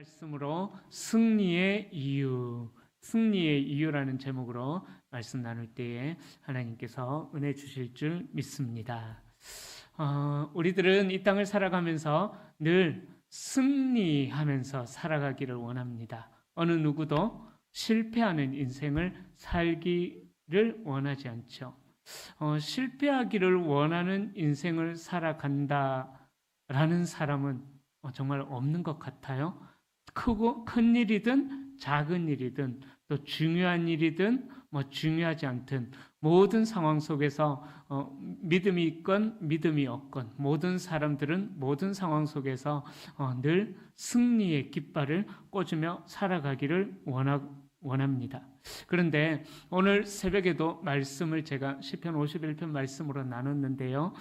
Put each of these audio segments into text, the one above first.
말씀으로 승리의 이유라는 제목으로 말씀 나눌 때에 하나님께서 은혜 주실 줄 믿습니다. 우리들은 이 땅을 살아가면서 늘 승리하면서 살아가기를 원합니다. 어느 누구도 실패하는 인생을 살기를 원하지 않죠. 실패하기를 원하는 인생을 살아간다라는 사람은 정말 없는 것 같아요. 큰 일이든 작은 일이든 또 중요한 일이든 중요하지 않든 모든 상황 속에서 믿음이 있건 믿음이 없건 모든 사람들은 모든 상황 속에서 늘 승리의 깃발을 꽂으며 살아가기를 원합니다. 그런데 오늘 새벽에도 말씀을 제가 시편 51편 말씀으로 나눴는데요.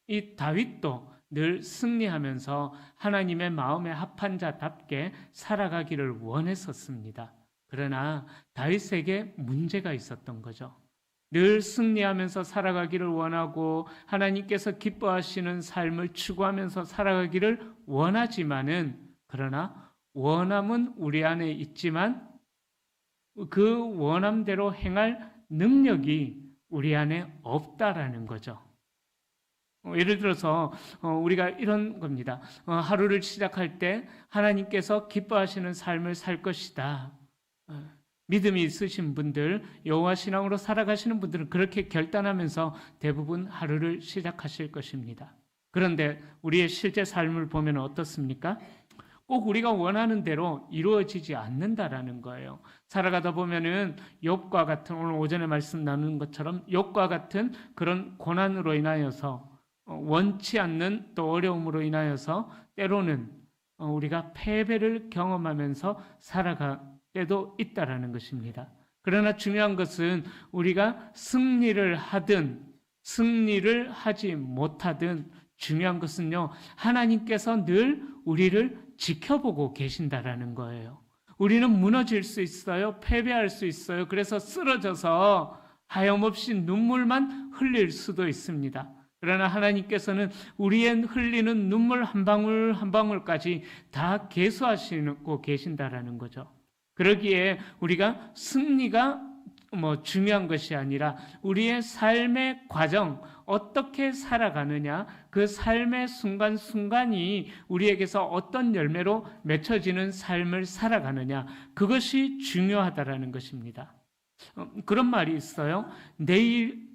이 다윗도 늘 승리하면서 하나님의 마음에 합한 자답게 살아가기를 원했었습니다. 그러나 다윗에게 문제가 있었던 거죠. 늘 승리하면서 살아가기를 원하고 하나님께서 기뻐하시는 삶을 추구하면서 살아가기를 원하지만은 그러나 원함은 우리 안에 있지만 그 원함대로 행할 능력이 우리 안에 없다라는 거죠. 예를 들어서 우리가 이런 겁니다. 하루를 시작할 때 하나님께서 기뻐하시는 삶을 살 것이다. 믿음이 있으신 분들, 여호와 신앙으로 살아가시는 분들은 그렇게 결단하면서 대부분 하루를 시작하실 것입니다. 그런데 우리의 실제 삶을 보면 어떻습니까? 꼭 우리가 원하는 대로 이루어지지 않는다라는 거예요. 살아가다 보면은 욥과 같은 오늘 오전에 말씀 나눈 것처럼 욥과 같은 그런 고난으로 인하여서 원치 않는 또 어려움으로 인하여서 때로는 우리가 패배를 경험하면서 살아갈 때도 있다라는 것입니다. 그러나 중요한 것은 우리가 승리를 하든 승리를 하지 못하든 중요한 것은요, 하나님께서 늘 우리를 지켜보고 계신다라는 거예요. 우리는 무너질 수 있어요. 패배할 수 있어요. 그래서 쓰러져서 하염없이 눈물만 흘릴 수도 있습니다. 그러나 하나님께서는 우리의 흘리는 눈물 한 방울 한 방울까지 다 계수하시고 계신다라는 거죠. 그러기에 우리가 승리가 중요한 것이 아니라 우리의 삶의 과정, 어떻게 살아가느냐, 그 삶의 순간순간이 우리에게서 어떤 열매로 맺혀지는 삶을 살아가느냐, 그것이 중요하다라는 것입니다. 그런 말이 있어요. 내일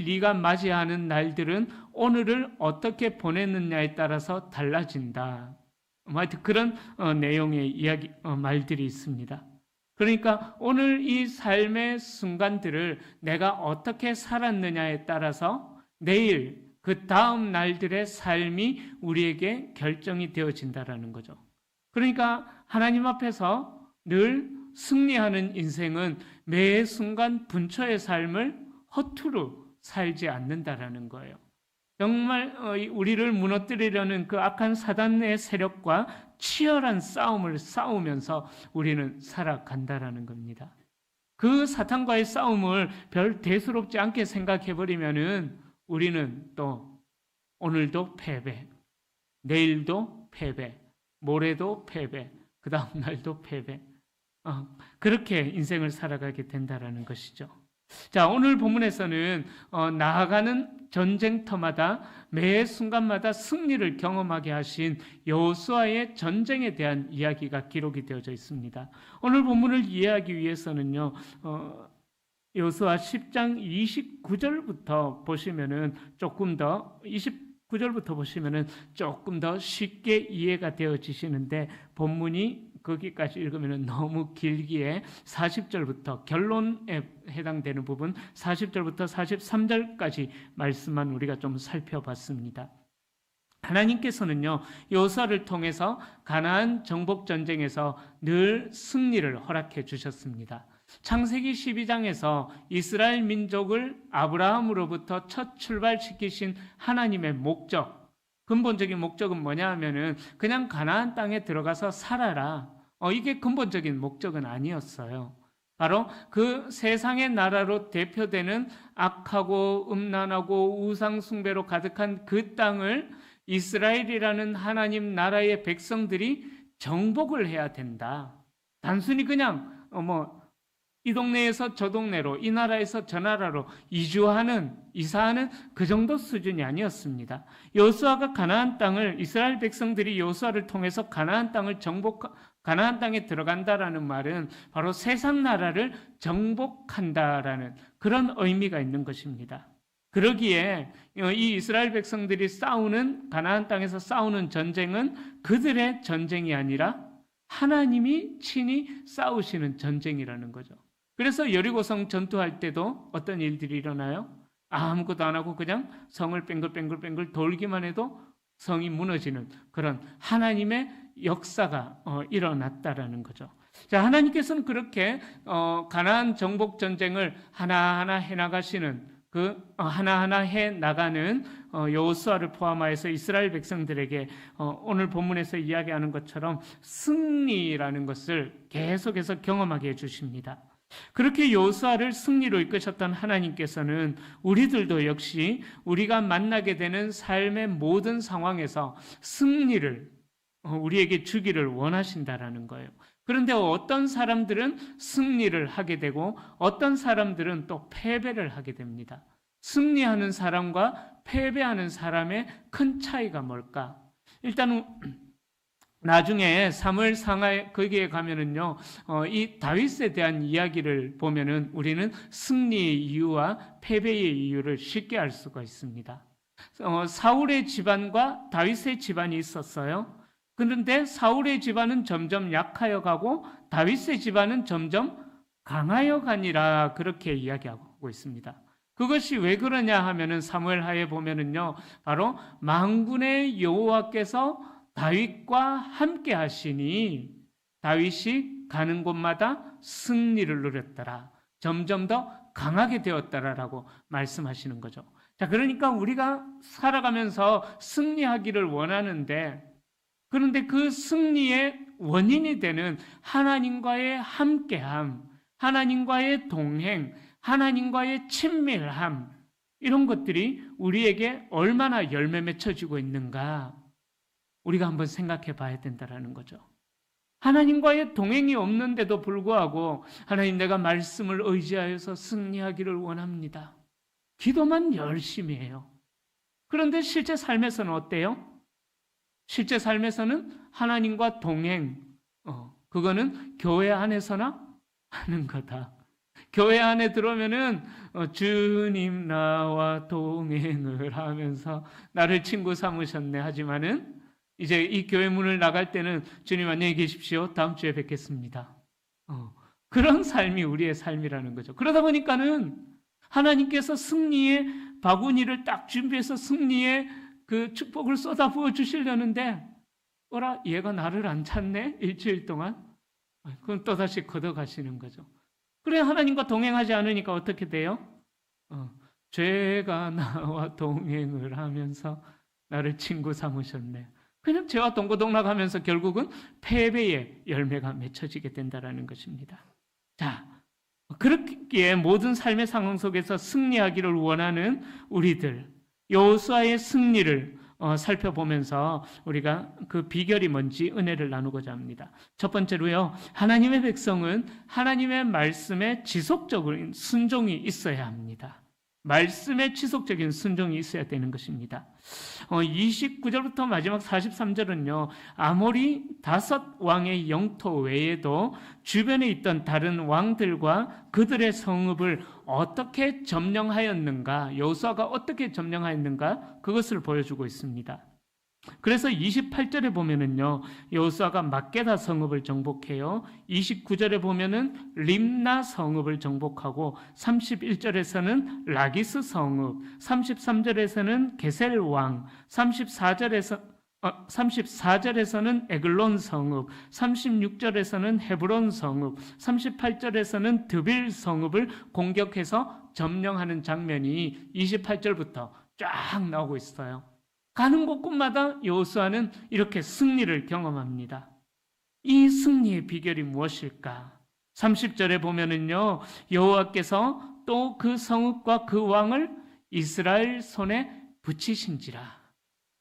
네가 맞이하는 날들은 오늘을 어떻게 보냈느냐에 따라서 달라진다. 하여튼 그런 내용의 말들이 있습니다. 그러니까 오늘 이 삶의 순간들을 내가 어떻게 살았느냐에 따라서 내일 그 다음 날들의 삶이 우리에게 결정이 되어진다라는 거죠. 그러니까 하나님 앞에서 늘 승리하는 인생은 매 순간 분초의 삶을 허투루 살지 않는다라는 거예요. 정말 우리를 무너뜨리려는 그 악한 사단의 세력과 치열한 싸움을 싸우면서 우리는 살아간다라는 겁니다. 그 사탄과의 싸움을 별 대수롭지 않게 생각해버리면은 우리는 또 오늘도 패배, 내일도 패배, 모레도 패배, 그 다음 날도 패배. 그렇게 인생을 살아가게 된다라는 것이죠. 자, 오늘 본문에서는 나아가는 전쟁터마다 매 순간마다 승리를 경험하게 하신 여호수아의 전쟁에 대한 이야기가 기록이 되어져 있습니다. 오늘 본문을 이해하기 위해서는요, 여호수아 10장 29절부터 보시면은 조금 더 29절부터 보시면은 조금 더 쉽게 이해가 되어지시는데 본문이 거기까지 읽으면 너무 길기에 40절부터 결론에 해당되는 부분 40절부터 43절까지 말씀만 우리가 좀 살펴봤습니다. 하나님께서는요, 여호수아를 통해서 가나안 정복 전쟁에서 늘 승리를 허락해 주셨습니다. 창세기 12장에서 이스라엘 민족을 아브라함으로부터 첫 출발시키신 하나님의 목적, 근본적인 목적은 뭐냐 하면은 그냥 가나안 땅에 들어가서 살아라. 이게 근본적인 목적은 아니었어요. 바로 그 세상의 나라로 대표되는 악하고 음란하고 우상 숭배로 가득한 그 땅을 이스라엘이라는 하나님 나라의 백성들이 정복을 해야 된다. 단순히 그냥 이 동네에서 저 동네로, 이 나라에서 저 나라로 이사하는 그 정도 수준이 아니었습니다. 여호수아가 가나안 땅을, 이스라엘 백성들이 여호수아를 통해서 가나안 땅에 들어간다라는 말은 바로 세상 나라를 정복한다라는 그런 의미가 있는 것입니다. 그러기에 이 이스라엘 백성들이 가나안 땅에서 싸우는 전쟁은 그들의 전쟁이 아니라 하나님이 친히 싸우시는 전쟁이라는 거죠. 그래서 여리고성 전투할 때도 어떤 일들이 일어나요? 아무것도 안 하고 그냥 성을 뱅글뱅글 돌기만 해도 성이 무너지는 그런 하나님의 역사가 일어났다라는 거죠. 자, 하나님께서는 그렇게 가나안 정복 전쟁을 하나하나 해 나가는 여호수아를 포함하여서 이스라엘 백성들에게 오늘 본문에서 이야기하는 것처럼 승리라는 것을 계속해서 경험하게 해주십니다. 그렇게 여호수아를 승리로 이끄셨던 하나님께서는 우리들도 역시 우리가 만나게 되는 삶의 모든 상황에서 승리를 우리에게 주기를 원하신다라는 거예요. 그런데 어떤 사람들은 승리를 하게 되고 어떤 사람들은 또 패배를 하게 됩니다. 승리하는 사람과 패배하는 사람의 큰 차이가 뭘까? 일단 나중에 사무엘상하 거기에 가면은요, 이 다윗에 대한 이야기를 보면은 우리는 승리의 이유와 패배의 이유를 쉽게 알 수가 있습니다. 사울의 집안과 다윗의 집안이 있었어요. 그런데 사울의 집안은 점점 약하여 가고 다윗의 집안은 점점 강하여 가니라 그렇게 이야기하고 있습니다. 그것이 왜 그러냐 하면은 사무엘하에 보면은요, 바로 만군의 여호와께서 다윗과 함께 하시니 다윗이 가는 곳마다 승리를 누렸더라. 점점 더 강하게 되었더라라고 말씀하시는 거죠. 자, 그러니까 우리가 살아가면서 승리하기를 원하는데, 그런데 그 승리의 원인이 되는 하나님과의 함께함, 하나님과의 동행, 하나님과의 친밀함, 이런 것들이 우리에게 얼마나 열매 맺혀지고 있는가 우리가 한번 생각해 봐야 된다는 거죠. 하나님과의 동행이 없는데도 불구하고 하나님, 내가 말씀을 의지하여서 승리하기를 원합니다. 기도만 열심히 해요. 그런데 실제 삶에서는 어때요? 실제 삶에서는 하나님과 동행, 그거는 교회 안에서나 하는 거다. 교회 안에 들어오면은 주님 나와 동행을 하면서 나를 친구 삼으셨네 하지만은 이제 이 교회 문을 나갈 때는 주님 안녕히 계십시오. 다음 주에 뵙겠습니다. 그런 삶이 우리의 삶이라는 거죠. 그러다 보니까는 하나님께서 승리의 바구니를 딱 준비해서 승리의 그 축복을 쏟아부어 주시려는데 얘가 나를 안 찾네? 일주일 동안? 그럼 또다시 걷어가시는 거죠. 그래, 하나님과 동행하지 않으니까 어떻게 돼요? 죄가 나와 동행을 하면서 나를 친구 삼으셨네. 그냥 죄와 동고동락하면서 결국은 패배의 열매가 맺혀지게 된다는 것입니다. 자, 그렇기에 모든 삶의 상황 속에서 승리하기를 원하는 우리들, 여호수아의 승리를 살펴보면서 우리가 그 비결이 뭔지 은혜를 나누고자 합니다. 첫 번째로요, 하나님의 백성은 하나님의 말씀에 지속적인 순종이 있어야 합니다. 말씀에 지속적인 순종이 있어야 되는 것입니다. 29절부터 마지막 43절은요, 아모리 5왕의 영토 외에도 주변에 있던 다른 왕들과 그들의 성읍을 어떻게 점령하였는가, 여호수아가 어떻게 점령하였는가, 그것을 보여주고 있습니다. 그래서 28절에 보면은요, 여호수아가 막게다 성읍을 정복해요. 29절에 보면은 림나 성읍을 정복하고 31절에서는 라기스 성읍, 33절에서는 게셀 왕, 34절에서는 에글론 성읍, 36절에서는 헤브론 성읍, 38절에서는 드빌 성읍을 공격해서 점령하는 장면이 28절부터 쫙 나오고 있어요. 가는 곳곳마다 여호수아는 이렇게 승리를 경험합니다. 이 승리의 비결이 무엇일까? 30절에 보면은요, 여호와께서 또 그 성읍과 그 왕을 이스라엘 손에 붙이신지라.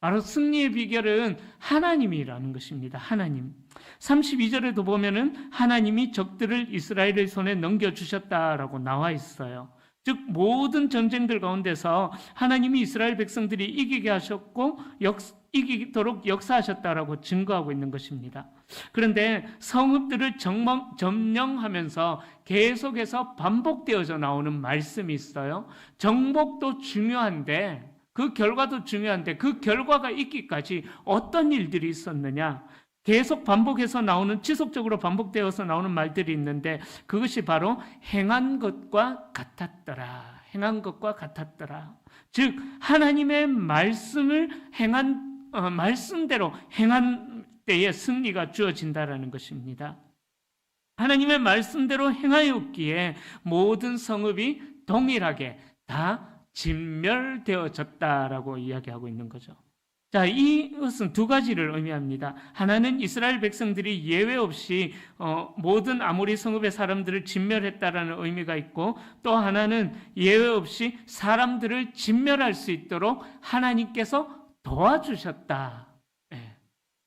바로 승리의 비결은 하나님이라는 것입니다. 하나님. 32절에도 보면은 하나님이 적들을 이스라엘의 손에 넘겨주셨다라고 나와 있어요. 즉 모든 전쟁들 가운데서 하나님이 이스라엘 백성들이 이기게 하셨고 이기도록 역사하셨다라고 증거하고 있는 것입니다. 그런데 성읍들을 점령하면서 계속해서 반복되어져 나오는 말씀이 있어요. 정복도 중요한데 그 결과도 중요한데 그 결과가 있기까지 어떤 일들이 있었느냐? 계속 반복해서 나오는, 지속적으로 반복되어서 나오는 말들이 있는데 그것이 바로 행한 것과 같았더라. 행한 것과 같았더라. 즉 하나님의 말씀을 말씀대로 행한 때에 승리가 주어진다라는 것입니다. 하나님의 말씀대로 행하였기에 모든 성읍이 동일하게 다 진멸되어졌다라고 이야기하고 있는 거죠. 자, 이것은 두 가지를 의미합니다. 하나는 이스라엘 백성들이 예외 없이 모든 아모리 성읍의 사람들을 진멸했다라는 의미가 있고, 또 하나는 예외 없이 사람들을 진멸할 수 있도록 하나님께서 도와주셨다.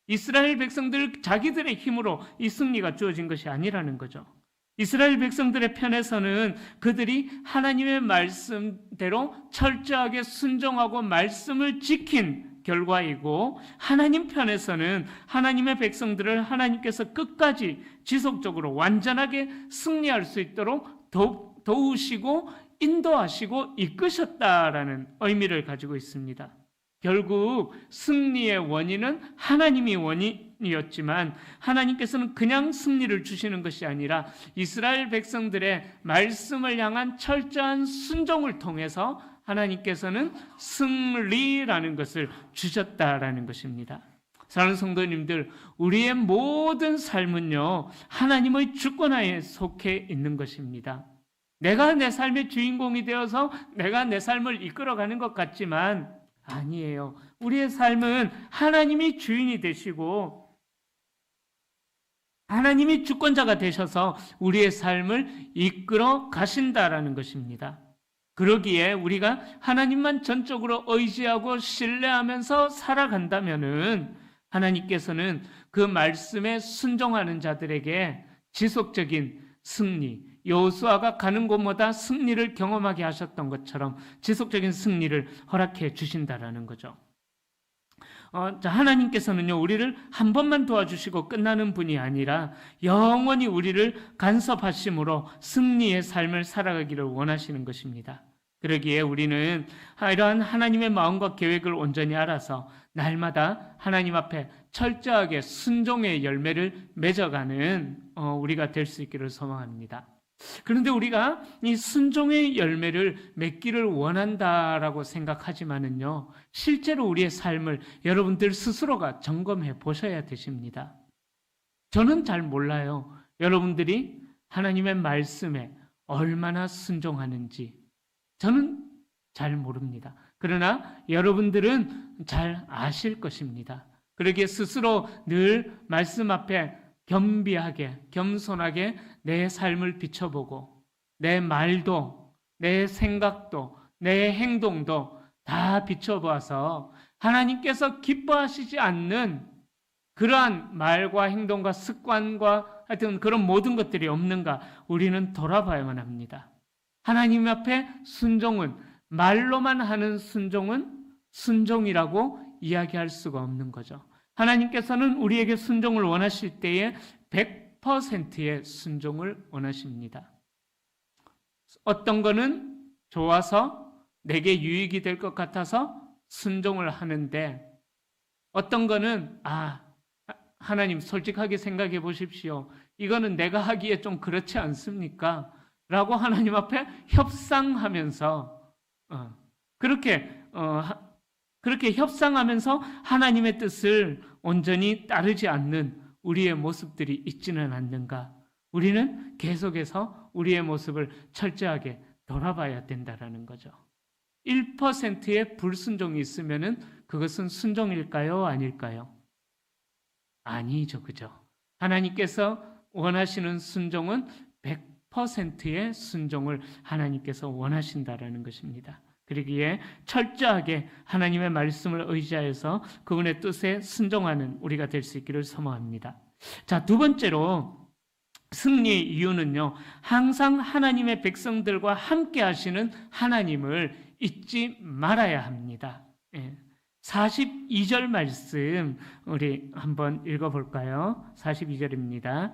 이스라엘 백성들 자기들의 힘으로 이 승리가 주어진 것이 아니라는 거죠. 이스라엘 백성들의 편에서는 그들이 하나님의 말씀대로 철저하게 순종하고 말씀을 지킨 결과이고, 하나님 편에서는 하나님의 백성들을 하나님께서 끝까지 지속적으로 완전하게 승리할 수 있도록 도우시고 인도하시고 이끄셨다라는 의미를 가지고 있습니다. 결국 승리의 원인은 하나님이 원인이었지만 하나님께서는 그냥 승리를 주시는 것이 아니라 이스라엘 백성들의 말씀을 향한 철저한 순종을 통해서 하나님께서는 승리라는 것을 주셨다라는 것입니다. 사랑하는 성도님들, 우리의 모든 삶은요, 하나님의 주권하에 속해 있는 것입니다. 내가 내 삶의 주인공이 되어서 내가 내 삶을 이끌어가는 것 같지만 아니에요. 우리의 삶은 하나님이 주인이 되시고 하나님이 주권자가 되셔서 우리의 삶을 이끌어 가신다라는 것입니다. 그러기에 우리가 하나님만 전적으로 의지하고 신뢰하면서 살아간다면은 하나님께서는 그 말씀에 순종하는 자들에게 지속적인 승리, 여호수아가 가는 곳마다 승리를 경험하게 하셨던 것처럼 지속적인 승리를 허락해 주신다라는 거죠. 하나님께서는요, 우리를 한 번만 도와주시고 끝나는 분이 아니라 영원히 우리를 간섭하심으로 승리의 삶을 살아가기를 원하시는 것입니다. 그러기에 우리는 이러한 하나님의 마음과 계획을 온전히 알아서 날마다 하나님 앞에 철저하게 순종의 열매를 맺어가는 우리가 될 수 있기를 소망합니다. 그런데 우리가 이 순종의 열매를 맺기를 원한다라고 생각하지만은요, 실제로 우리의 삶을 여러분들 스스로가 점검해 보셔야 되십니다. 저는 잘 몰라요. 여러분들이 하나님의 말씀에 얼마나 순종하는지 저는 잘 모릅니다. 그러나 여러분들은 잘 아실 것입니다. 그러기에 스스로 늘 말씀 앞에 겸비하게, 겸손하게 내 삶을 비춰보고 내 말도, 내 생각도, 내 행동도 다 비춰봐서 하나님께서 기뻐하시지 않는 그러한 말과 행동과 습관과 하여튼 그런 모든 것들이 없는가 우리는 돌아봐야만 합니다. 하나님 앞에 순종은, 말로만 하는 순종은 순종이라고 이야기할 수가 없는 거죠. 하나님께서는 우리에게 순종을 원하실 때에 100%의 순종을 원하십니다. 어떤 거는 좋아서 내게 유익이 될 것 같아서 순종을 하는데, 어떤 거는 하나님 솔직하게 생각해 보십시오. 이거는 내가 하기에 좀 그렇지 않습니까? 라고 하나님 앞에 협상하면서 그렇게 협상하면서 하나님의 뜻을 온전히 따르지 않는 우리의 모습들이 있지는 않는가? 우리는 계속해서 우리의 모습을 철저하게 돌아봐야 된다라는 거죠. 1%의 불순종이 있으면은 그것은 순종일까요? 아닐까요? 아니죠, 그죠? 하나님께서 원하시는 순종은 100%의 순종을 하나님께서 원하신다라는 것입니다. 그러기에 철저하게 하나님의 말씀을 의지하여서 그분의 뜻에 순종하는 우리가 될 수 있기를 소망합니다. 자, 두 번째로 승리의 이유는요, 항상 하나님의 백성들과 함께 하시는 하나님을 잊지 말아야 합니다. 42절 말씀 우리 한번 읽어볼까요? 42절입니다.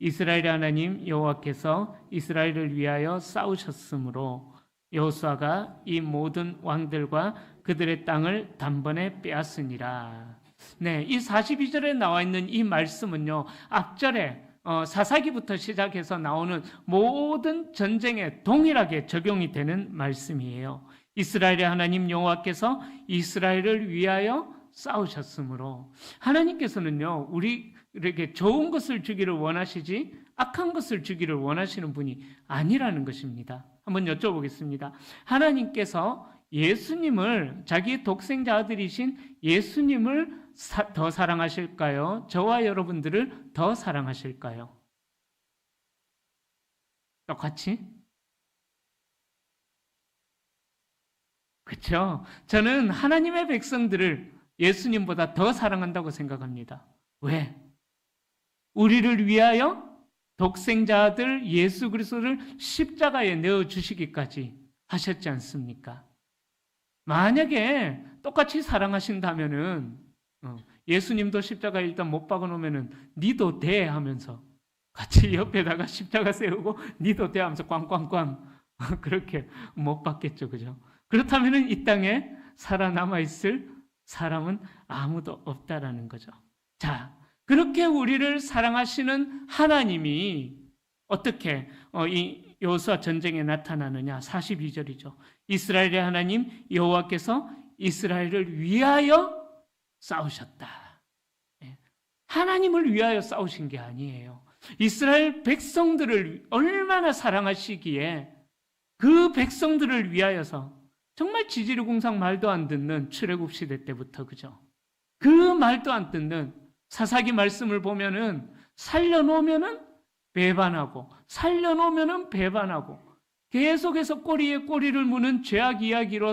이스라엘의 하나님 여호와께서 이스라엘을 위하여 싸우셨으므로 여호수아가 이 모든 왕들과 그들의 땅을 단번에 빼앗으니라. 네, 이 42절에 나와 있는 이 말씀은요, 앞절에 사사기부터 시작해서 나오는 모든 전쟁에 동일하게 적용이 되는 말씀이에요. 이스라엘의 하나님 여호와께서 이스라엘을 위하여 싸우셨으므로, 하나님께서는요, 우리에게 좋은 것을 주기를 원하시지 악한 것을 주기를 원하시는 분이 아니라는 것입니다. 한번 여쭤보겠습니다. 하나님께서 예수님을, 자기의 독생자 아들이신 예수님을 더 사랑하실까요? 저와 여러분들을 더 사랑하실까요? 똑같이? 그렇죠? 저는 하나님의 백성들을 예수님보다 더 사랑한다고 생각합니다. 왜? 우리를 위하여 독생자 아들 예수 그리스도를 십자가에 내어주시기까지 하셨지 않습니까? 만약에 똑같이 사랑하신다면은 예수님도 십자가에 일단 못 박아놓으면은 니도 돼 하면서 같이 옆에다가 십자가 세우고 니도 돼 하면서 꽝꽝꽝 그렇게 못 박겠죠, 그죠? 그렇다면은 이 땅에 살아남아 있을 사람은 아무도 없다라는 거죠. 자, 그렇게 우리를 사랑하시는 하나님이 어떻게 이 여호수아 전쟁에 나타나느냐? 42절이죠. 이스라엘의 하나님 여호와께서 이스라엘을 위하여 싸우셨다. 하나님을 위하여 싸우신 게 아니에요. 이스라엘 백성들을 얼마나 사랑하시기에 그 백성들을 위하여서 정말 지지리공상 말도 안 듣는 출애굽 시대 때부터, 그죠? 그 말도 안 듣는 사사기 말씀을 보면은 살려놓으면은 배반하고 살려놓으면은 배반하고 계속해서 꼬리에 꼬리를 무는 죄악 이야기로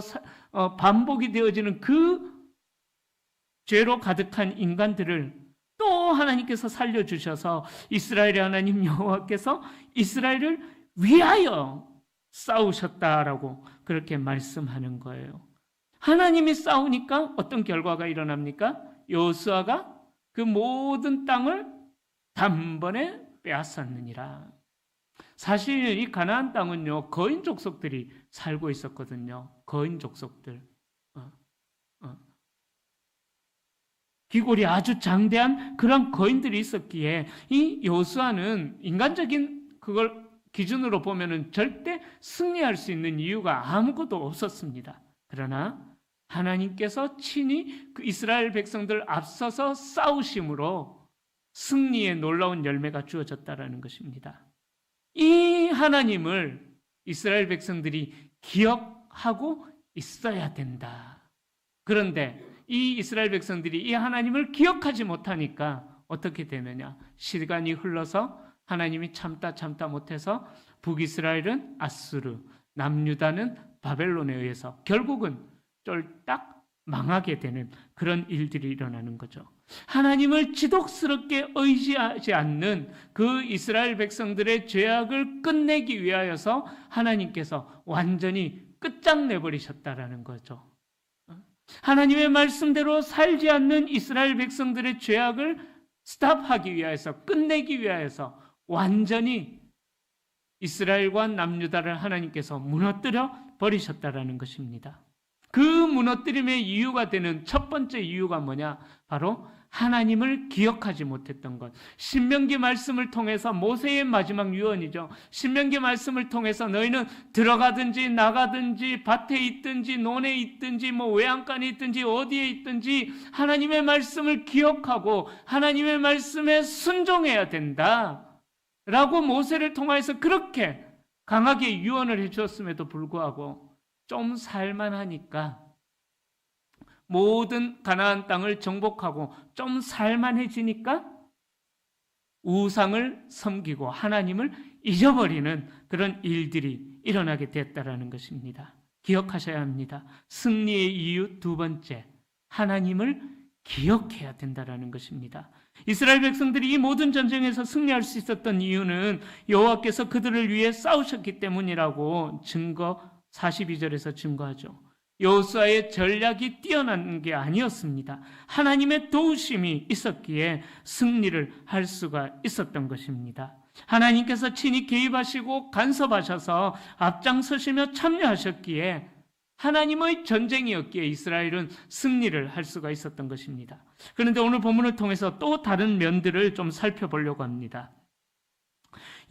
반복이 되어지는 그 죄로 가득한 인간들을 또 하나님께서 살려주셔서 이스라엘의 하나님 여호와께서 이스라엘을 위하여 싸우셨다라고 그렇게 말씀하는 거예요. 하나님이 싸우니까 어떤 결과가 일어납니까? 여호수아가 그 모든 땅을 단번에 빼앗았느니라. 사실 이 가나안 땅은요, 거인 족속들이 살고 있었거든요. 거인 족속들. 기골이 아주 장대한 그런 거인들이 있었기에 이 여호수아는 인간적인 그걸 기준으로 보면은 절대 승리할 수 있는 이유가 아무것도 없었습니다. 그러나 하나님께서 친히 그 이스라엘 백성들 앞서서 싸우심으로 승리의 놀라운 열매가 주어졌다라는 것입니다. 이 하나님을 이스라엘 백성들이 기억하고 있어야 된다. 그런데 이 이스라엘 백성들이 이 하나님을 기억하지 못하니까 어떻게 되느냐? 시간이 흘러서 하나님이 참다 못해서 북이스라엘은 아수르, 남유다는 바벨론에 의해서 결국은 쫄딱 망하게 되는 그런 일들이 일어나는 거죠. 하나님을 지독스럽게 의지하지 않는 그 이스라엘 백성들의 죄악을 끝내기 위하여서 하나님께서 완전히 끝장내버리셨다라는 거죠. 하나님의 말씀대로 살지 않는 이스라엘 백성들의 죄악을 스탑하기 위하여서, 끝내기 위하여서 완전히 이스라엘과 남유다를 하나님께서 무너뜨려 버리셨다라는 것입니다. 그 무너뜨림의 이유가 되는 첫 번째 이유가 뭐냐? 바로 하나님을 기억하지 못했던 것. 신명기 말씀을 통해서, 모세의 마지막 유언이죠. 신명기 말씀을 통해서 너희는 들어가든지 나가든지 밭에 있든지 논에 있든지 외양간에 있든지 어디에 있든지 하나님의 말씀을 기억하고 하나님의 말씀에 순종해야 된다 라고 모세를 통해서 그렇게 강하게 유언을 해주었음에도 불구하고 좀 살만하니까, 모든 가나안 땅을 정복하고 좀 살만해지니까 우상을 섬기고 하나님을 잊어버리는 그런 일들이 일어나게 됐다라는 것입니다. 기억하셔야 합니다. 승리의 이유 두 번째, 하나님을 기억해야 된다는 것입니다. 이스라엘 백성들이 이 모든 전쟁에서 승리할 수 있었던 이유는 여호와께서 그들을 위해 싸우셨기 때문이라고 42절에서 증거하죠. 여호수아의 전략이 뛰어난 게 아니었습니다. 하나님의 도우심이 있었기에 승리를 할 수가 있었던 것입니다. 하나님께서 친히 개입하시고 간섭하셔서 앞장서시며 참여하셨기에 하나님의 전쟁이었기에 이스라엘은 승리를 할 수가 있었던 것입니다. 그런데 오늘 본문을 통해서 또 다른 면들을 좀 살펴보려고 합니다.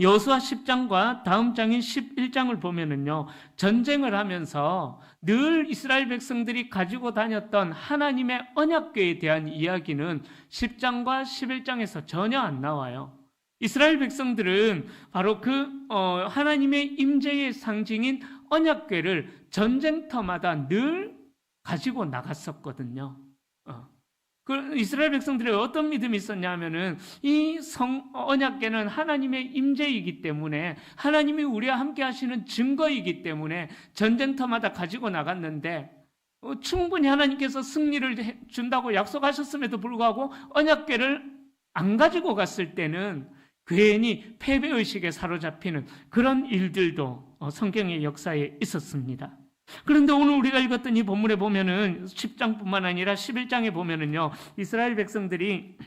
여호수아 10장과 다음 장인 11장을 보면은요, 전쟁을 하면서 늘 이스라엘 백성들이 가지고 다녔던 하나님의 언약궤에 대한 이야기는 10장과 11장에서 전혀 안 나와요. 이스라엘 백성들은 바로 하나님의 임재의 상징인 언약궤를 전쟁터마다 늘 가지고 나갔었거든요. 이스라엘 백성들이 어떤 믿음이 있었냐 하면은 이 언약궤는 하나님의 임재이기 때문에, 하나님이 우리와 함께 하시는 증거이기 때문에 전쟁터마다 가지고 나갔는데, 충분히 하나님께서 승리를 준다고 약속하셨음에도 불구하고 언약궤를 안 가지고 갔을 때는 괜히 패배의식에 사로잡히는 그런 일들도 성경의 역사에 있었습니다. 그런데 오늘 우리가 읽었던 이 본문에 보면은 10장뿐만 아니라 11장에 보면은요, 이스라엘 백성들이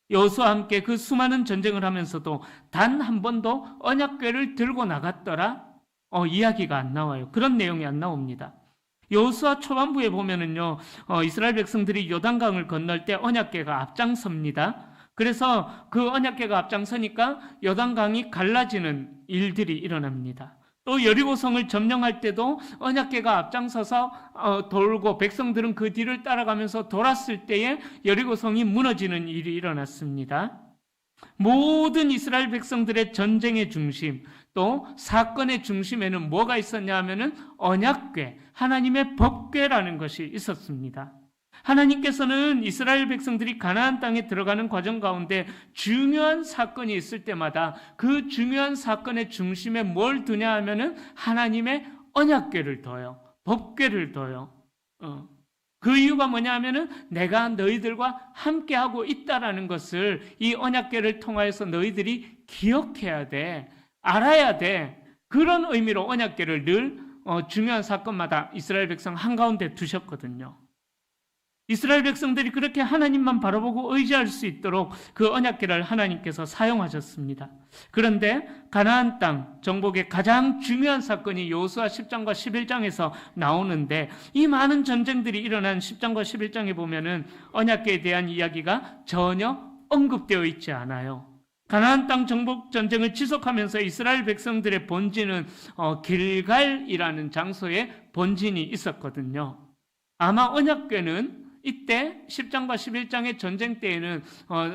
여호수아와 함께 그 수많은 전쟁을 하면서도 단 한 번도 언약궤를 들고 나갔더라 이야기가 안 나와요. 그런 내용이 안 나옵니다. 여호수아 초반부에 보면은요, 이스라엘 백성들이 요단강을 건널 때 언약궤가 앞장섭니다. 그래서 그 언약궤가 앞장서니까 요단강이 갈라지는 일들이 일어납니다. 또 여리고성을 점령할 때도 언약궤가 앞장서서 돌고 백성들은 그 뒤를 따라가면서 돌았을 때에 여리고성이 무너지는 일이 일어났습니다. 모든 이스라엘 백성들의 전쟁의 중심, 또 사건의 중심에는 뭐가 있었냐 하면은 언약궤, 하나님의 법궤라는 것이 있었습니다. 하나님께서는 이스라엘 백성들이 가나안 땅에 들어가는 과정 가운데 중요한 사건이 있을 때마다 그 중요한 사건의 중심에 뭘 두냐 하면은 하나님의 언약궤를 둬요. 법궤를 둬요. 그 이유가 뭐냐 하면은 내가 너희들과 함께하고 있다라는 것을 이 언약궤를 통하여서 너희들이 기억해야 돼. 알아야 돼. 그런 의미로 언약궤를 늘 중요한 사건마다 이스라엘 백성 한가운데 두셨거든요. 이스라엘 백성들이 그렇게 하나님만 바라보고 의지할 수 있도록 그 언약궤를 하나님께서 사용하셨습니다. 그런데 가나안 땅 정복의 가장 중요한 사건이 여호수아 10장과 11장에서 나오는데, 이 많은 전쟁들이 일어난 10장과 11장에 보면은 언약궤에 대한 이야기가 전혀 언급되어 있지 않아요. 가나안 땅 정복 전쟁을 지속하면서 이스라엘 백성들의 본진은 길갈이라는 장소에 본진이 있었거든요. 아마 언약궤는 이때 10장과 11장의 전쟁 때에는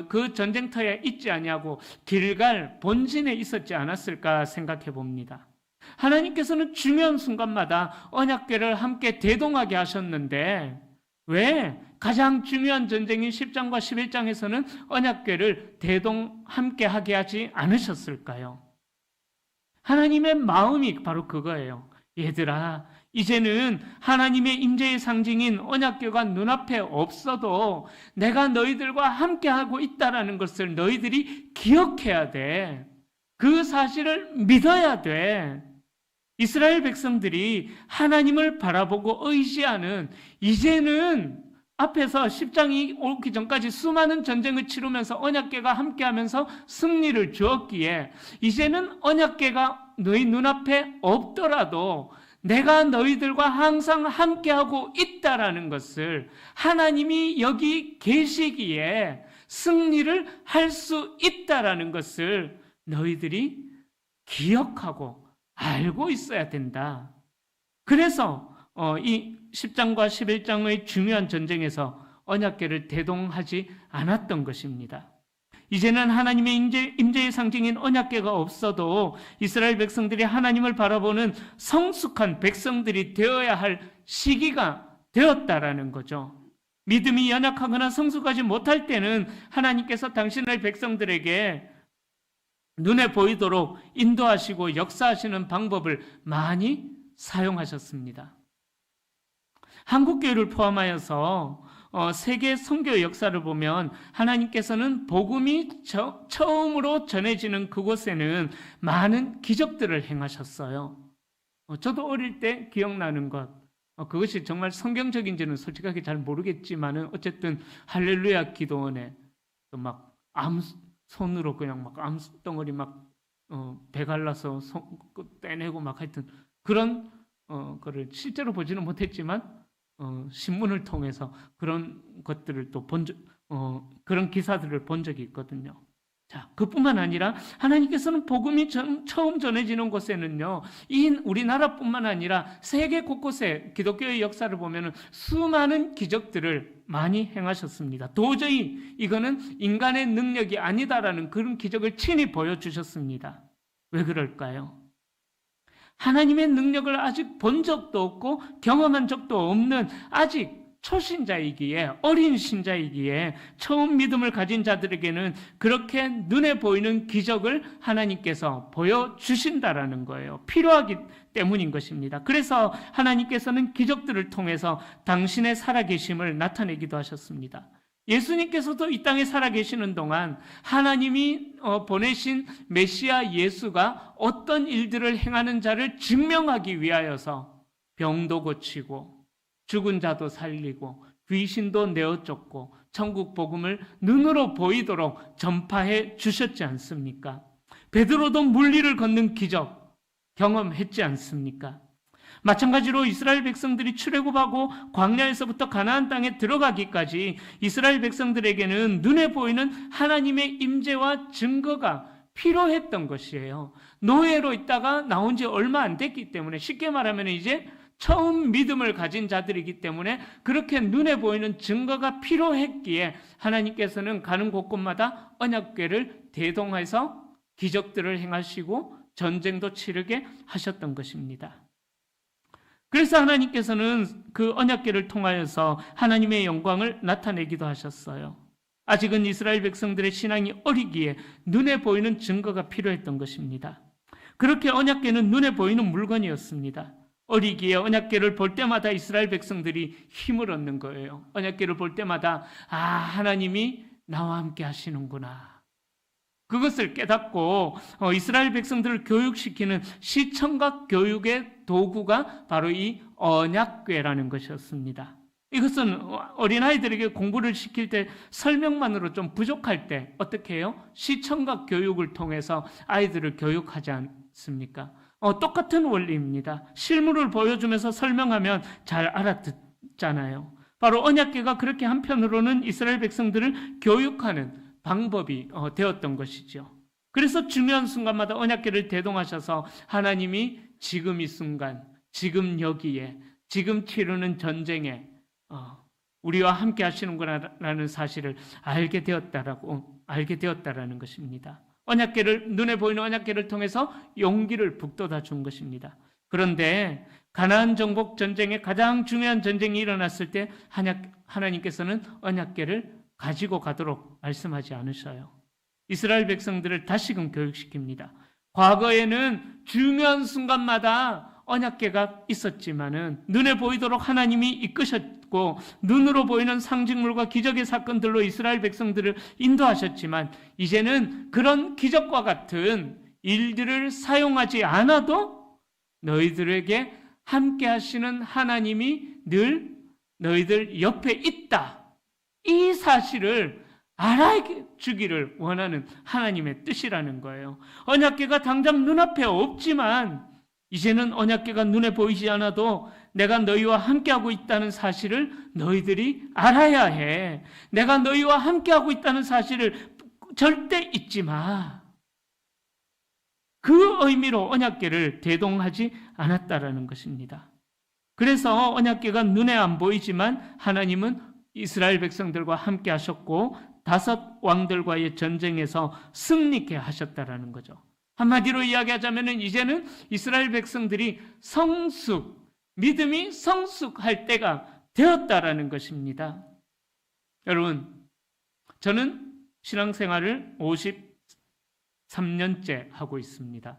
그 전쟁터에 있지 아니하고 길갈 본진에 있었지 않았을까 생각해 봅니다. 하나님께서는 중요한 순간마다 언약궤를 함께 대동하게 하셨는데 왜 가장 중요한 전쟁인 10장과 11장에서는 언약궤를 함께 하게 하지 않으셨을까요? 하나님의 마음이 바로 그거예요. 얘들아, 이제는 하나님의 임재의 상징인 언약궤가 눈앞에 없어도 내가 너희들과 함께하고 있다는 것을 너희들이 기억해야 돼. 그 사실을 믿어야 돼. 이스라엘 백성들이 하나님을 바라보고 의지하는, 이제는 앞에서 10장이 오기 전까지 수많은 전쟁을 치르면서 언약궤가 함께하면서 승리를 주었기에 이제는 언약궤가 너희 눈앞에 없더라도 내가 너희들과 항상 함께하고 있다라는 것을, 하나님이 여기 계시기에 승리를 할 수 있다라는 것을 너희들이 기억하고 알고 있어야 된다. 그래서 이 10장과 11장의 중요한 전쟁에서 언약궤를 대동하지 않았던 것입니다. 이제는 하나님의 임재의 상징인 언약궤가 없어도 이스라엘 백성들이 하나님을 바라보는 성숙한 백성들이 되어야 할 시기가 되었다라는 거죠. 믿음이 연약하거나 성숙하지 못할 때는 하나님께서 당신의 백성들에게 눈에 보이도록 인도하시고 역사하시는 방법을 많이 사용하셨습니다. 한국교회를 포함하여서 세계 선교 역사를 보면 하나님께서는 복음이 처음으로 전해지는 그곳에는 많은 기적들을 행하셨어요. 저도 어릴 때 기억나는 것, 그것이 정말 성경적인지는 솔직하게 잘 모르겠지만은 어쨌든 할렐루야 기도원에 막 손으로 그냥 막 암덩어리 막 배 갈라서 떼내고 막 하여튼 그런 거를 실제로 보지는 못했지만 신문을 통해서 그런 것들을 또 그런 기사들을 본 적이 있거든요. 자, 그뿐만 아니라 하나님께서는 복음이 처음 전해지는 곳에는요, 우리나라뿐만 아니라 세계 곳곳에 기독교의 역사를 보면은 수많은 기적들을 많이 행하셨습니다. 도저히 이거는 인간의 능력이 아니다라는 그런 기적을 친히 보여주셨습니다. 왜 그럴까요? 하나님의 능력을 아직 본 적도 없고 경험한 적도 없는 아직 초신자이기에, 어린 신자이기에 처음 믿음을 가진 자들에게는 그렇게 눈에 보이는 기적을 하나님께서 보여주신다라는 거예요. 필요하기 때문인 것입니다. 그래서 하나님께서는 기적들을 통해서 당신의 살아계심을 나타내기도 하셨습니다. 예수님께서도 이 땅에 살아계시는 동안 하나님이 보내신 메시아 예수가 어떤 일들을 행하는 자를 증명하기 위하여서 병도 고치고 죽은 자도 살리고 귀신도 내어쫓고 천국 복음을 눈으로 보이도록 전파해 주셨지 않습니까? 베드로도 물리를 걷는 기적 경험했지 않습니까? 마찬가지로 이스라엘 백성들이 출애굽하고 광야에서부터 가나안 땅에 들어가기까지 이스라엘 백성들에게는 눈에 보이는 하나님의 임재와 증거가 필요했던 것이에요. 노예로 있다가 나온 지 얼마 안 됐기 때문에 쉽게 말하면 이제 처음 믿음을 가진 자들이기 때문에 그렇게 눈에 보이는 증거가 필요했기에 하나님께서는 가는 곳곳마다 언약궤를 대동해서 기적들을 행하시고 전쟁도 치르게 하셨던 것입니다. 그래서 하나님께서는 그 언약궤를 통하여서 하나님의 영광을 나타내기도 하셨어요. 아직은 이스라엘 백성들의 신앙이 어리기에 눈에 보이는 증거가 필요했던 것입니다. 그렇게 언약궤는 눈에 보이는 물건이었습니다. 어리기에 언약궤를 볼 때마다 이스라엘 백성들이 힘을 얻는 거예요. 언약궤를 볼 때마다 하나님이 나와 함께 하시는구나. 그것을 깨닫고 이스라엘 백성들을 교육시키는 시청각 교육의 도구가 바로 이 언약궤라는 것이었습니다. 이것은 어린아이들에게 공부를 시킬 때 설명만으로 좀 부족할 때 어떻게 해요? 시청각 교육을 통해서 아이들을 교육하지 않습니까? 똑같은 원리입니다. 실물을 보여주면서 설명하면 잘 알아듣잖아요. 바로 언약궤가 그렇게 한편으로는 이스라엘 백성들을 교육하는 방법이 되었던 것이죠. 그래서 중요한 순간마다 언약궤를 대동하셔서 하나님이 지금 이 순간, 지금 여기에, 지금 치르는 전쟁에 우리와 함께 하시는구나라는 사실을 알게 되었다라는 것입니다. 눈에 보이는 언약궤를 통해서 용기를 북돋아 준 것입니다. 그런데 가나안 정복 전쟁에 가장 중요한 전쟁이 일어났을 때 하나님께서는 언약궤를 가지고 가도록 말씀하지 않으셔요. 이스라엘 백성들을 다시금 교육시킵니다. 과거에는 중요한 순간마다 언약궤가 있었지만은 눈에 보이도록 하나님이 이끄셨고 눈으로 보이는 상징물과 기적의 사건들로 이스라엘 백성들을 인도하셨지만 이제는 그런 기적과 같은 일들을 사용하지 않아도 너희들에게 함께 하시는 하나님이 늘 너희들 옆에 있다. 이 사실을 알아주기를 원하는 하나님의 뜻이라는 거예요. 언약궤가 당장 눈앞에 없지만 이제는 언약궤가 눈에 보이지 않아도 내가 너희와 함께하고 있다는 사실을 너희들이 알아야 해. 내가 너희와 함께하고 있다는 사실을 절대 잊지 마. 그 의미로 언약궤를 대동하지 않았다라는 것입니다. 그래서 언약궤가 눈에 안 보이지만 하나님은 이스라엘 백성들과 함께 하셨고 5 왕들과의 전쟁에서 승리케 하셨다라는 거죠. 한마디로 이야기하자면 이제는 이스라엘 백성들이 믿음이 성숙할 때가 되었다라는 것입니다. 여러분, 저는 신앙생활을 53년째 하고 있습니다.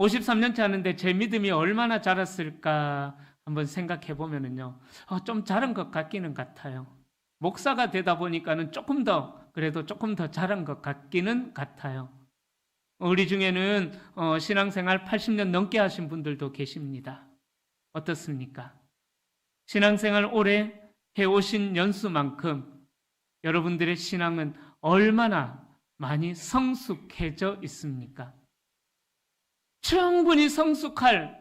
53년째 하는데 제 믿음이 얼마나 자랐을까 한번 생각해 보면은요, 좀 자란 것 같기는 같아요. 목사가 되다 보니까는 그래도 조금 더 자란 것 같기는 같아요. 우리 중에는 신앙생활 80년 넘게 하신 분들도 계십니다. 어떻습니까? 신앙생활 오래 해오신 연수만큼 여러분들의 신앙은 얼마나 많이 성숙해져 있습니까? 충분히 성숙할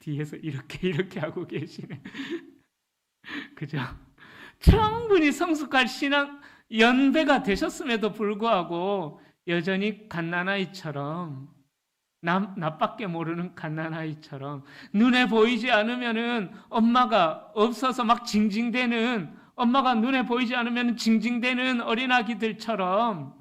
뒤에서 이렇게 하고 계시네. 그죠? 충분히 성숙할 신앙 연배가 되셨음에도 불구하고 여전히 갓난아이처럼 나밖에 모르는 갓난아이처럼 눈에 보이지 않으면은 엄마가 없어서 막 징징대는 엄마가 눈에 보이지 않으면 징징대는 어린아기들처럼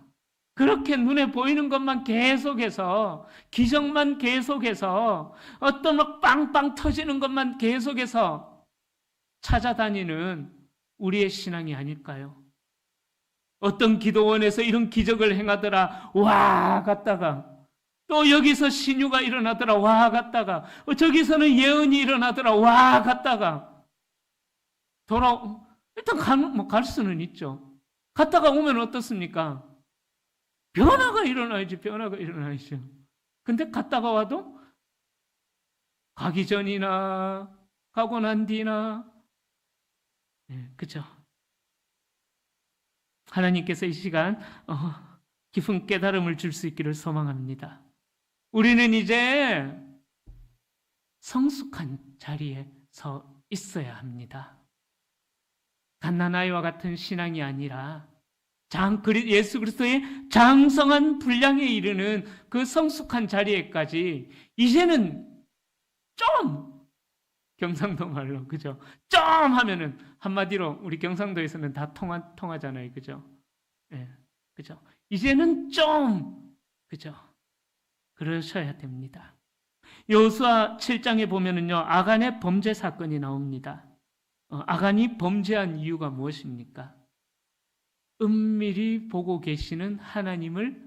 그렇게 눈에 보이는 것만 계속해서 기적만 계속해서 어떤 막 빵빵 터지는 것만 계속해서 찾아다니는 우리의 신앙이 아닐까요? 어떤 기도원에서 이런 기적을 행하더라 와 갔다가 또 여기서 신유가 일어나더라 와 갔다가 저기서는 예언이 일어나더라 와 갔다가 일단 갈 수는 있죠. 갔다가 오면 어떻습니까? 변화가 일어나야죠. 근데 갔다가 와도 가기 전이나 가고 난 뒤나 그죠? 하나님께서 이 시간 깊은 깨달음을 줄 수 있기를 소망합니다. 우리는 이제 성숙한 자리에 서 있어야 합니다. 갓난아이와 같은 신앙이 아니라 예수 그리스도의 장성한 분량에 이르는 그 성숙한 자리에까지 이제는 좀 경상도 말로 그죠? 좀 하면은 한마디로 우리 경상도에서는 다 통하잖아요, 그죠? 예, 그죠? 이제는 좀 그죠? 그러셔야 됩니다. 여호수아 7장에 보면은요 아간의 범죄 사건이 나옵니다. 아간이 범죄한 이유가 무엇입니까? 은밀히 보고 계시는 하나님을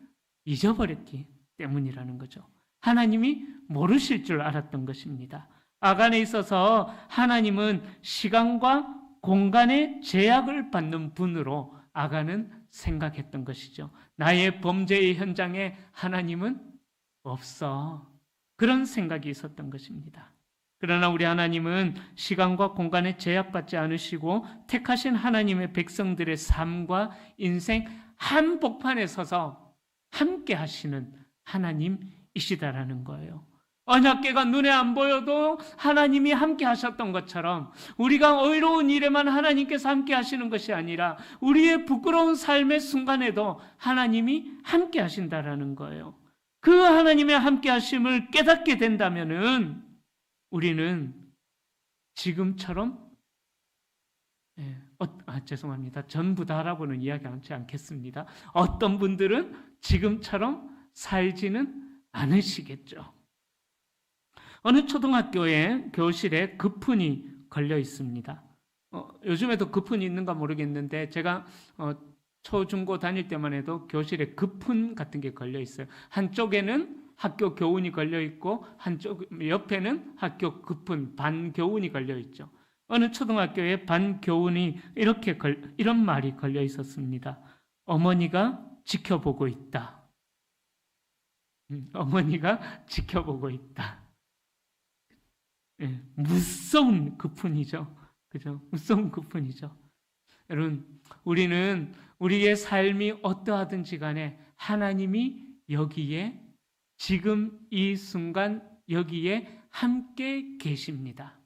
잊어버렸기 때문이라는 거죠. 하나님이 모르실 줄 알았던 것입니다. 아간에 있어서 하나님은 시간과 공간의 제약을 받는 분으로 아간은 생각했던 것이죠. 나의 범죄의 현장에 하나님은 없어. 그런 생각이 있었던 것입니다. 그러나 우리 하나님은 시간과 공간에 제약받지 않으시고 택하신 하나님의 백성들의 삶과 인생 한복판에 서서 함께 하시는 하나님이시다라는 거예요. 언약궤가 눈에 안 보여도 하나님이 함께 하셨던 것처럼 우리가 의로운 일에만 하나님께서 함께 하시는 것이 아니라 우리의 부끄러운 삶의 순간에도 하나님이 함께 하신다라는 거예요. 그 하나님의 함께 하심을 깨닫게 된다면은 우리는 지금처럼 죄송합니다. 전부 다라고는 이야기하지 않겠습니다. 어떤 분들은 지금처럼 살지는 않으시겠죠. 어느 초등학교에 교실에 급훈이 걸려 있습니다. 요즘에도 급훈이 있는가 모르겠는데 제가 초중고 다닐 때만 해도 교실에 급훈 같은 게 걸려 있어요. 한쪽에는 학교 교훈이 걸려 있고 한쪽 옆에는 학교 급훈 반교훈이 걸려 있죠. 어느 초등학교에 반교훈이 이런 말이 걸려 있었습니다. 어머니가 지켜보고 있다. 어머니가 지켜보고 있다. 무서운 급훈이죠. 그죠? 무서운 급훈이죠. 여러분, 우리는 우리의 삶이 어떠하든지 간에 하나님이 여기에 지금 이 순간 여기에 함께 계십니다.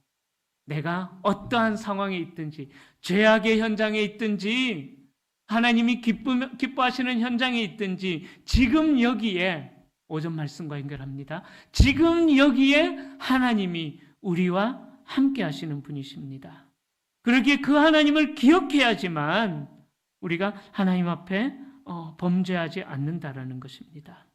내가 어떠한 상황에 있든지 죄악의 현장에 있든지 하나님이 기뻐하시는 현장에 있든지 지금 여기에 5절 말씀과 연결합니다. 지금 여기에 하나님이 우리와 함께 하시는 분이십니다. 그러기에 그 하나님을 기억해야지만 우리가 하나님 앞에 범죄하지 않는다라는 것입니다.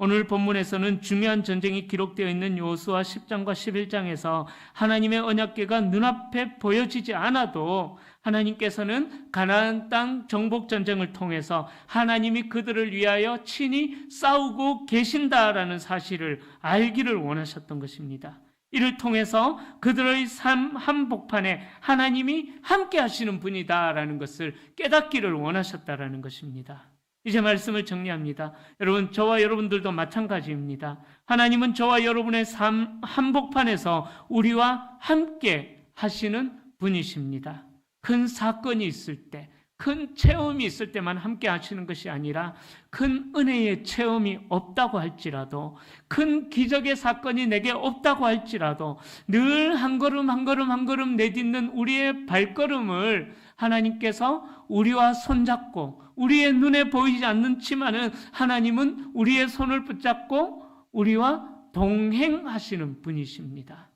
오늘 본문에서는 중요한 전쟁이 기록되어 있는 여호수아 10장과 11장에서 하나님의 언약궤가 눈앞에 보여지지 않아도 하나님께서는 가나안 땅 정복 전쟁을 통해서 하나님이 그들을 위하여 친히 싸우고 계신다라는 사실을 알기를 원하셨던 것입니다. 이를 통해서 그들의 삶 한복판에 하나님이 함께 하시는 분이다라는 것을 깨닫기를 원하셨다라는 것입니다. 이제 말씀을 정리합니다. 여러분, 저와 여러분들도 마찬가지입니다. 하나님은 저와 여러분의 삶 한복판에서 우리와 함께 하시는 분이십니다. 큰 사건이 있을 때, 큰 체험이 있을 때만 함께 하시는 것이 아니라 큰 은혜의 체험이 없다고 할지라도, 큰 기적의 사건이 내게 없다고 할지라도 늘 한 걸음 한 걸음 한 걸음 내딛는 우리의 발걸음을 하나님께서 우리와 손잡고, 우리의 눈에 보이지 않지만은 하나님은 우리의 손을 붙잡고 우리와 동행하시는 분이십니다.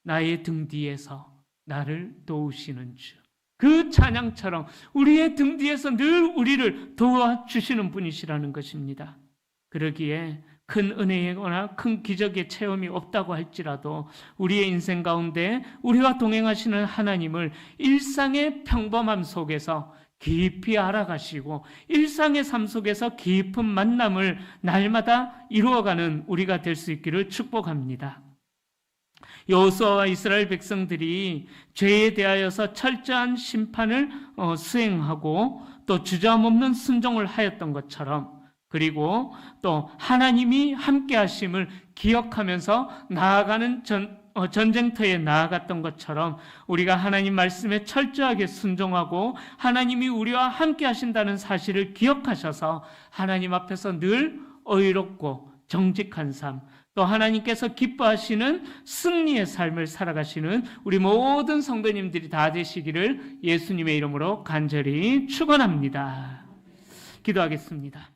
나의 등 뒤에서 나를 도우시는 주, 그 찬양처럼 우리의 등 뒤에서 늘 우리를 도와주시는 분이시라는 것입니다. 그러기에 큰 은혜거나 큰 기적의 체험이 없다고 할지라도 우리의 인생 가운데 우리와 동행하시는 하나님을 일상의 평범함 속에서 깊이 알아가시고 일상의 삶 속에서 깊은 만남을 날마다 이루어가는 우리가 될 수 있기를 축복합니다. 여호수아와 이스라엘 백성들이 죄에 대하여서 철저한 심판을 수행하고 또 주저함 없는 순종을 하였던 것처럼, 그리고 또 하나님이 함께 하심을 기억하면서 나아가는 전쟁터에 나아갔던 것처럼 우리가 하나님 말씀에 철저하게 순종하고 하나님이 우리와 함께 하신다는 사실을 기억하셔서 하나님 앞에서 늘 의롭고 정직한 삶, 또 하나님께서 기뻐하시는 승리의 삶을 살아가시는 우리 모든 성도님들이 다 되시기를 예수님의 이름으로 간절히 축원합니다. 기도하겠습니다.